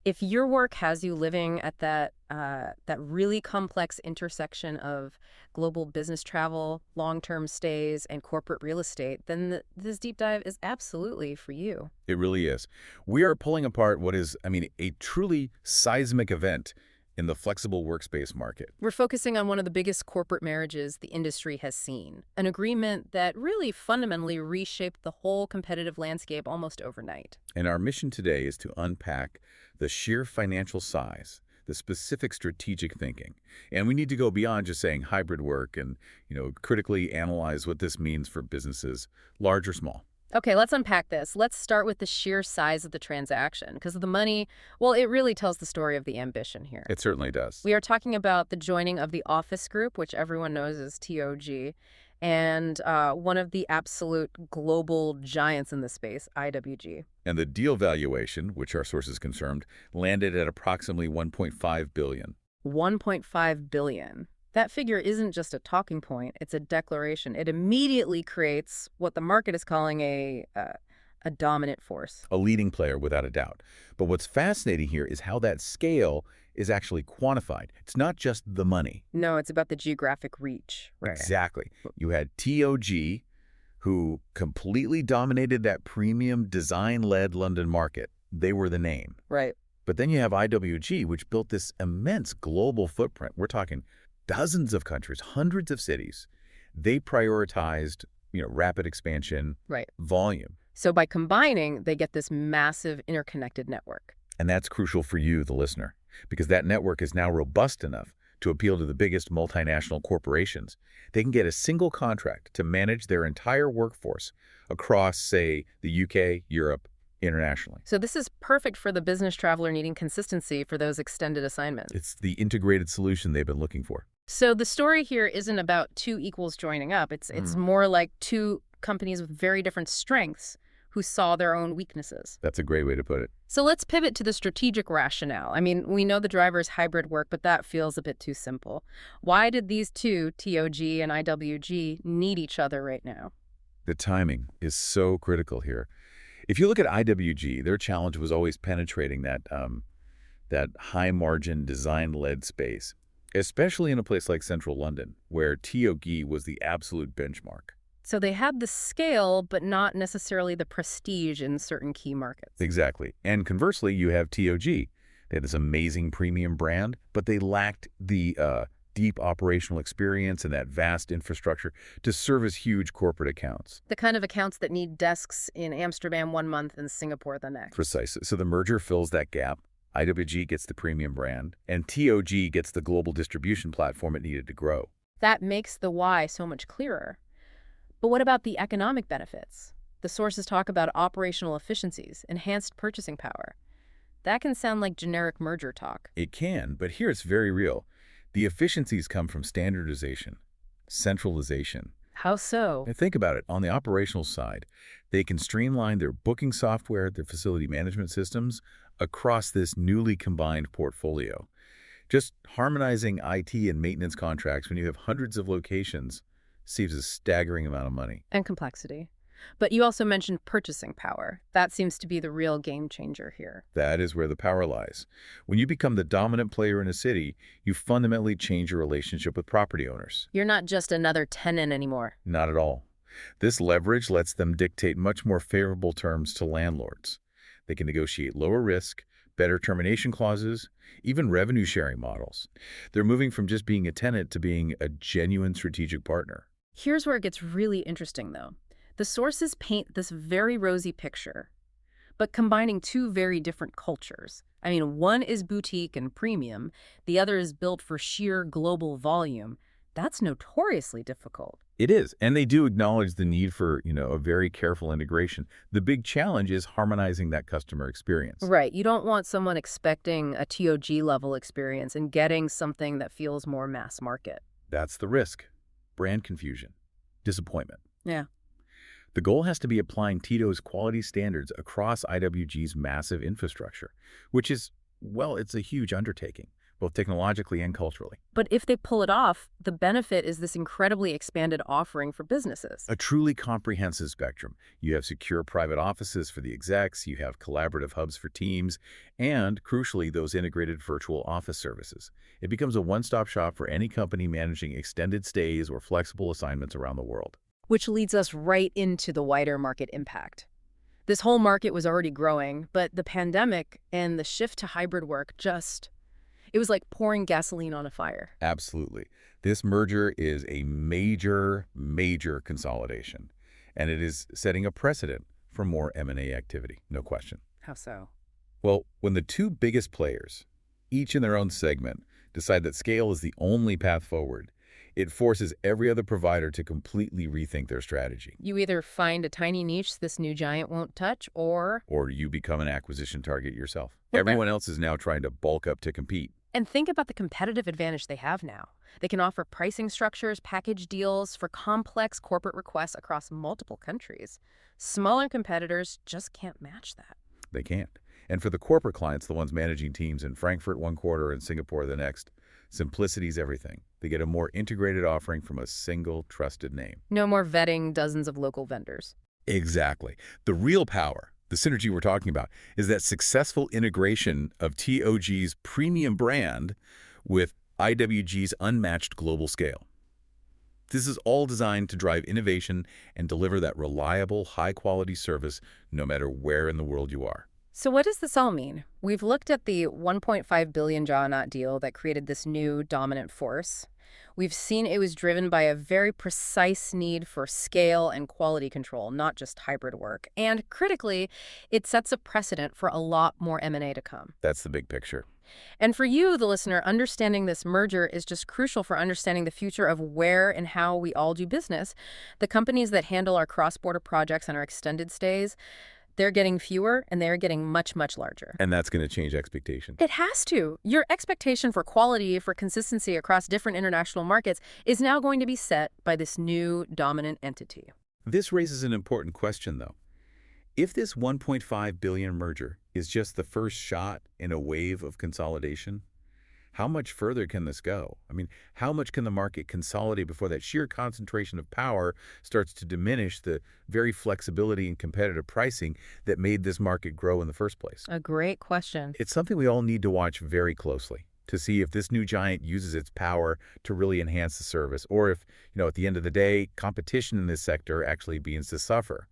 If your work has you living at that really complex intersection of global business travel, long-term stays, and corporate real estate, then this deep dive is absolutely for you. It really is. We are pulling apart what is, a truly seismic event in the flexible workspace market. We're focusing on one of the biggest corporate marriages the industry has seen, an agreement that really fundamentally reshaped the whole competitive landscape almost overnight. And our mission today is to unpack the sheer financial size, the specific strategic thinking. And we need to go beyond just saying hybrid work and, critically analyze what this means for businesses, large or small. Okay, let's unpack this. Let's start with the sheer size of the transaction, because the money, well, it really tells the story of the ambition here. It certainly does. We are talking about the joining of the Office Group, which everyone knows as TOG, and one of the absolute global giants in the space, IWG. And the deal valuation, which our sources confirmed, landed at approximately $1.5 billion. 1.5 billion. That figure isn't just a talking point, it's a declaration. It immediately creates what the market is calling a dominant force. A leading player, without a doubt. But what's fascinating here is how that scale is actually quantified. It's not just the money. No, it's about the geographic reach. Right. Exactly. You had TOG, who completely dominated that premium design-led London market. They were the name. Right. But then you have IWG, which built this immense global footprint. We're talking dozens of countries, hundreds of cities. They prioritized, rapid expansion, Right. volume. So by combining, they get this massive interconnected network. And that's crucial for you, the listener, because that network is now robust enough to appeal to the biggest multinational corporations. They can get a single contract to manage their entire workforce across, say, the UK, Europe, internationally. So this is perfect for the business traveler needing consistency for those extended assignments. It's the integrated solution they've been looking for. So the story here isn't about two equals joining up. It's more like two companies with very different strengths who saw their own weaknesses. That's a great way to put it. So let's pivot to the strategic rationale. I mean, we know the driver's hybrid work, but that feels a bit too simple. Why did these two, TOG and IWG, need each other right now? The timing is so critical here. If you look at IWG, their challenge was always penetrating that high-margin, design-led space, especially in a place like central London, where TOG was the absolute benchmark. So they had the scale, but not necessarily the prestige in certain key markets. Exactly. And conversely, you have TOG. They had this amazing premium brand, but they lacked the deep operational experience and that vast infrastructure to service huge corporate accounts. The kind of accounts that need desks in Amsterdam 1 month and Singapore the next. Precisely. So the merger fills that gap. IWG gets the premium brand, and TOG gets the global distribution platform it needed to grow. That makes the why so much clearer. But what about the economic benefits? The sources talk about operational efficiencies, enhanced purchasing power. That can sound like generic merger talk. It can, but here it's very real. The efficiencies come from standardization, centralization. How so? And think about it. On the operational side, they can streamline their booking software, their facility management systems across this newly combined portfolio. Just harmonizing IT and maintenance contracts when you have hundreds of locations saves a staggering amount of money. And complexity. But you also mentioned purchasing power. That seems to be the real game changer here. That is where the power lies. When you become the dominant player in a city, you fundamentally change your relationship with property owners. You're not just another tenant anymore. Not at all. This leverage lets them dictate much more favorable terms to landlords. They can negotiate lower risk, better termination clauses, even revenue-sharing models. They're moving from just being a tenant to being a genuine strategic partner. Here's where it gets really interesting, though. The sources paint this very rosy picture, but combining two very different cultures. I mean, one is boutique and premium, the other is built for sheer global volume. That's notoriously difficult. It is, and they do acknowledge the need for, a very careful integration. The big challenge is harmonizing that customer experience. Right. You don't want someone expecting a TOG-level experience and getting something that feels more mass market. That's the risk. Brand confusion. Disappointment. Yeah. The goal has to be applying Tito's quality standards across IWG's massive infrastructure, which is, well, it's a huge undertaking, both technologically and culturally. But if they pull it off, the benefit is this incredibly expanded offering for businesses. A truly comprehensive spectrum. You have secure private offices for the execs, you have collaborative hubs for teams, and, crucially, those integrated virtual office services. It becomes a one-stop shop for any company managing extended stays or flexible assignments around the world. Which leads us right into the wider market impact. This whole market was already growing, but the pandemic and the shift to hybrid work it was like pouring gasoline on a fire. Absolutely. This merger is a major, major consolidation, and it is setting a precedent for more M&A activity, no question. How so? Well, when the two biggest players, each in their own segment, decide that scale is the only path forward, it forces every other provider to completely rethink their strategy. You either find a tiny niche this new giant won't touch, or You become an acquisition target yourself. Okay. Everyone else is now trying to bulk up to compete. And think about the competitive advantage they have now. They can offer pricing structures, package deals for complex corporate requests across multiple countries. Smaller competitors just can't match that. They can't. And for the corporate clients, the ones managing teams in Frankfurt one quarter and Singapore the next, simplicity is everything. They get a more integrated offering from a single trusted name. No more vetting dozens of local vendors. Exactly. The real power, the synergy we're talking about, is that successful integration of TOG's premium brand with IWG's unmatched global scale. This is all designed to drive innovation and deliver that reliable, high-quality service no matter where in the world you are. So what does this all mean? We've looked at the $1.5 billion Jaw-Knot deal that created this new dominant force. We've seen it was driven by a very precise need for scale and quality control, not just hybrid work. And critically, it sets a precedent for a lot more M&A to come. That's the big picture. And for you, the listener, understanding this merger is just crucial for understanding the future of where and how we all do business. The companies that handle our cross-border projects and our extended stays, they're getting fewer, and they're getting much, much larger. And that's going to change expectations. It has to. Your expectation for quality, for consistency across different international markets is now going to be set by this new dominant entity. This raises an important question, though. If this $1.5 billion merger is just the first shot in a wave of consolidation, how much further can this go? I mean, how much can the market consolidate before that sheer concentration of power starts to diminish the very flexibility and competitive pricing that made this market grow in the first place? A great question. It's something we all need to watch very closely to see if this new giant uses its power to really enhance the service, or if, at the end of the day, competition in this sector actually begins to suffer.